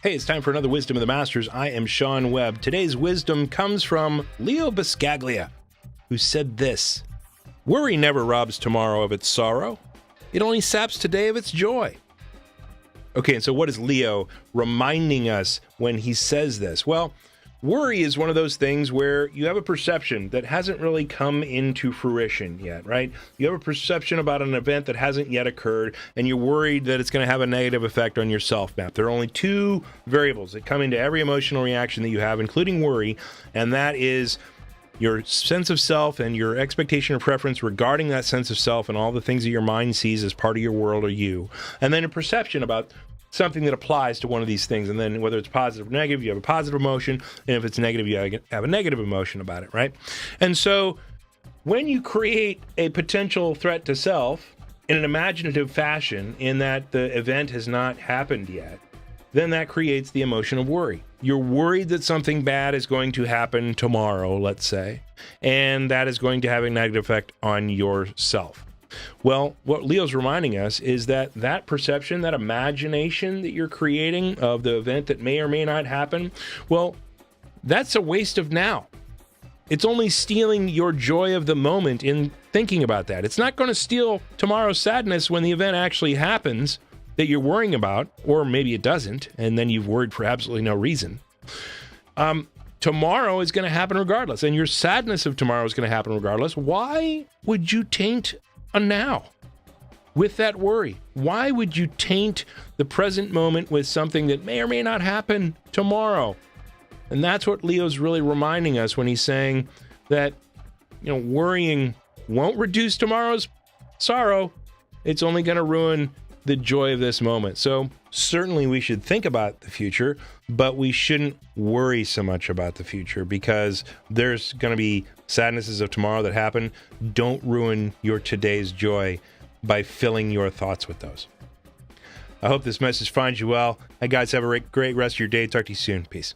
Hey, it's time for another Wisdom of the Masters. I am Sean Webb. Today's wisdom comes from Leo Buscaglia, who said this: "Worry never robs tomorrow of its sorrow. It only saps today of its joy." Okay, and so what is Leo reminding us when he says this? Well, worry is one of those things where you have a perception that hasn't really come into fruition yet, right? You have a perception about an event that hasn't yet occurred, and you're worried that it's going to have a negative effect on your self-map. There are only two variables that come into every emotional reaction that you have, including worry, and that is your sense of self and your expectation or preference regarding that sense of self and all the things that your mind sees as part of your world or you. And then a perception about something that applies to one of these things. And then whether it's positive or negative, you have a positive emotion. And if it's negative, you have a negative emotion about it, right? And so when you create a potential threat to self in an imaginative fashion, in that the event has not happened yet, then that creates the emotion of worry. You're worried that something bad is going to happen tomorrow, let's say, and that is going to have a negative effect on yourself. Well, what Leo's reminding us is that that perception, that imagination that you're creating of the event that may or may not happen, well, that's a waste of now. It's only stealing your joy of the moment in thinking about that. It's not going to steal tomorrow's sadness when the event actually happens that you're worrying about, or maybe it doesn't, and then you've worried for absolutely no reason. Tomorrow is going to happen regardless, and your sadness of tomorrow is going to happen regardless. Why would you taint a now with that worry? Why would you taint the present moment with something that may or may not happen tomorrow? And that's what Leo's really reminding us when he's saying that, worrying won't reduce tomorrow's sorrow. It's only going to ruin the joy of this moment. So certainly we should think about the future, but we shouldn't worry so much about the future, because there's going to be sadnesses of tomorrow that happen. Don't ruin your today's joy by filling your thoughts with those. I hope this message finds you well. Hey guys, have a great rest of your day. Talk to you soon. Peace.